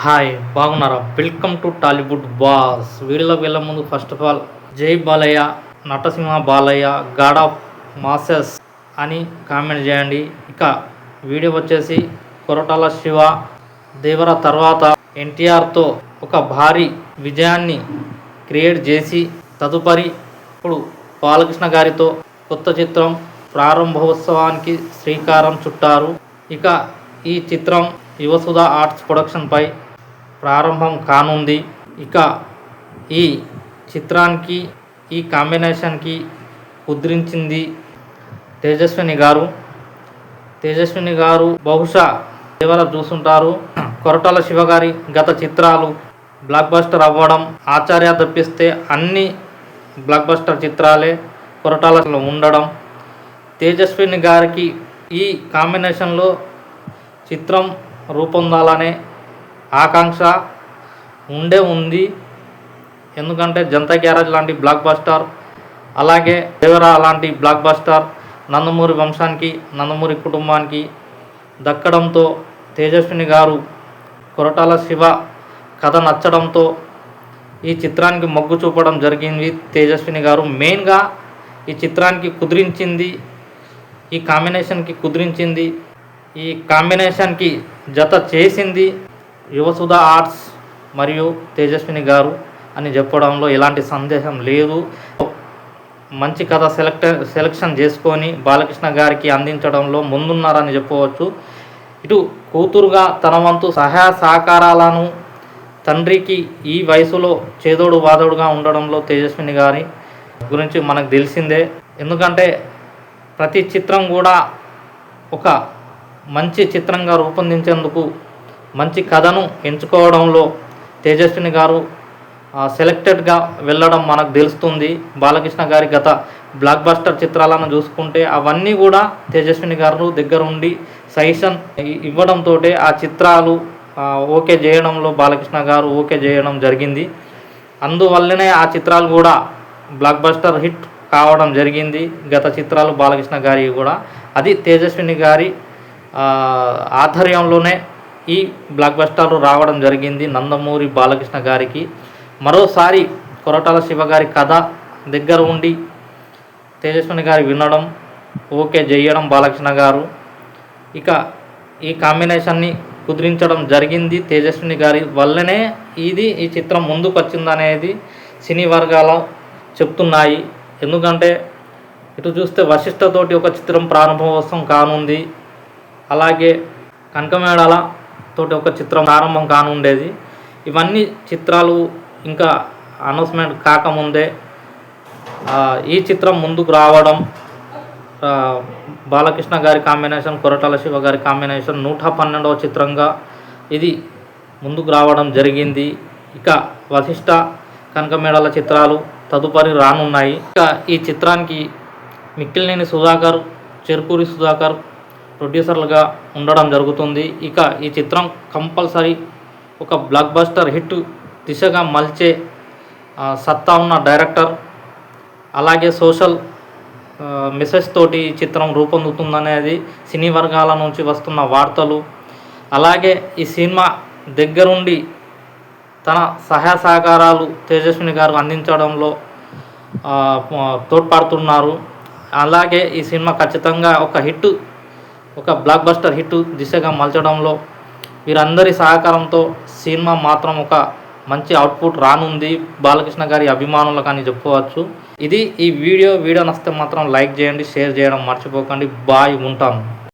Hi బాగున్నారా? Welcome to Tollywood boss. వీడియోలోకి వెళ్ళే ముందు ఫస్ట్ ఆఫ్ ఆల్ జై Balayya, Natasimha Balayya, god of masses అని కామెంట్ చేయండి. ఇక వీడియో వచ్చేసి కొరటాల శివ దేవర తర్వాత ఎన్టీఆర్తో ఒక భారీ విజయాన్ని క్రియేట్ చేసి తదుపరి ఇప్పుడు బాలకృష్ణ గారితో కొత్త చిత్రం ప్రారంభోత్సవానికి శ్రీకారం చుట్టారు. ఇక ఈ చిత్రం యువసుధ ఆర్ట్స్ ప్రొడక్షన్పై ప్రారంభం కానుంది. ఇక ఈ చిత్రానికి ఈ కాంబినేషన్కి కుదిరించింది తేజస్విని గారు బహుశా ఎవరు చూసుంటారు. కొరటాల శివ గారి గత చిత్రాలు బ్లాక్ బస్టర్ అవ్వడం, ఆచార్య తప్పిస్తే అన్ని బ్లాక్ బస్టర్ చిత్రాలే కొరటాలలో ఉండడం, తేజస్విని గారికి ఈ కాంబినేషన్లో చిత్రం రూపొందాలనే ఆకాంక్ష ఉంది. ఎందుకంటే జనతా గ్యారేజ్ లాంటి బ్లాక్ బస్టర్, అలాగే దేవరా లాంటి బ్లాక్ బస్టర్ నందమూరి వంశానికి, నందమూరి కుటుంబానికి దక్కడంతో తేజస్విని గారు కొరటాల శివ కథ నచ్చడంతో ఈ చిత్రానికి మొగ్గు చూపడం జరిగింది. తేజస్విని గారు మెయిన్గా ఈ చిత్రానికి కుదిరించింది, ఈ కాంబినేషన్కి కుదిరించింది, ఈ కాంబినేషన్కి జత చేసింది యువసుధ ఆర్ట్స్ మరియు తేజస్విని గారు అని చెప్పడంలో ఎలాంటి సందేహం లేదు. మంచి కథ సెలెక్షన్ చేసుకొని బాలకృష్ణ గారికి అందించడంలో ముందున్నారని చెప్పవచ్చు. ఇటు కూతురుగా తన వంతు సహాయ సహకారాలను తండ్రికి ఈ వయసులో చేదోడు వాదోడుగా ఉండడంలో తేజస్విని గారి గురించి మనకు తెలిసిందే. ఎందుకంటే ప్రతి చిత్రం కూడా ఒక మంచి చిత్రంగా రూపొందించేందుకు మంచి కథను ఎంచుకోవడంలో తేజస్విని గారు సెలెక్టెడ్గా వెళ్ళడం మనకు తెలుస్తుంది. బాలకృష్ణ గారి గత బ్లాక్ బస్టర్ చిత్రాలను చూసుకుంటే అవన్నీ కూడా తేజస్విని గారు దగ్గరుండి సజెషన్ ఇవ్వడంతో ఆ చిత్రాలు ఓకే చేయడంలో బాలకృష్ణ గారు ఓకే చేయడం జరిగింది. అందువల్లనే ఆ చిత్రాలు కూడా బ్లాక్ బస్టర్ హిట్ కావడం జరిగింది. గత చిత్రాలు బాలకృష్ణ గారి కూడా అది తేజస్విని గారి ఆధ్వర్యంలోనే ఈ బ్లాక్ బస్టర్లు రావడం జరిగింది. నందమూరి బాలకృష్ణ గారికి మరోసారి కొరటాల శివ గారి కథ దగ్గర ఉండి తేజస్విని గారి వినడం, ఓకే చేయడం బాలకృష్ణ గారు. ఇక ఈ కాంబినేషన్ని కుదిరించడం జరిగింది తేజస్విని గారి వల్లనే ఈ చిత్రం ముందుకు వచ్చిందనేది సినీ వర్గాలు చెప్తున్నాయి. ఎందుకంటే ఇటు చూస్తే వశిష్ఠతోటి ఒక చిత్రం ప్రారంభోత్సవం కానుంది, అలాగే కనకమేళాల తోటి ఒక చిత్రం ప్రారంభం కానుండేది. ఇవన్నీ చిత్రాలు ఇంకా అనౌన్స్మెంట్ కాకముందే ఈ చిత్రం ముందుకు రావడం, బాలకృష్ణ గారి కాంబినేషన్, కొరటాల శివ గారి కాంబినేషన్ 112వ చిత్రంగా ఇది ముందుకు రావడం జరిగింది. ఇక వశిష్ఠ, కనకమేళాల చిత్రాలు తదుపరి రానున్నాయి. ఇక ఈ చిత్రానికి మిక్కిలినేని సుధాకర్, చెరుకూరి సుధాకర్ ప్రొడ్యూసర్లుగా ఉండడం జరుగుతుంది. ఇక ఈ చిత్రం కంపల్సరీ ఒక బ్లాక్ బస్టర్ హిట్ దిశగా మలిచే సత్తా ఉన్న డైరెక్టర్, అలాగే సోషల్ మెసేజ్ తోటి ఈ చిత్రం రూపొందుతుందనేది సినీ వర్గాల నుంచి వస్తున్న వార్తలు. అలాగే ఈ సినిమా దగ్గరుండి తన సహాయ సహకారాలు తేజస్విని గారు అందించడంలో తోడ్పడుతున్నారు. అలాగే ఈ సినిమా ఖచ్చితంగా ఒక బ్లాక్ బస్టర్ హిట్ దిశగా మలచడంలో వీరందరి సహకారంతో సినిమా మాత్రం ఒక మంచి అవుట్పుట్ రానుంది బాలకృష్ణ గారి అభిమానులకు అని చెప్పవచ్చు. ఇది ఈ వీడియో నచ్చితే మాత్రం లైక్ చేయండి, షేర్ చేయడం మర్చిపోకండి. బాయ్, ఉంటాను.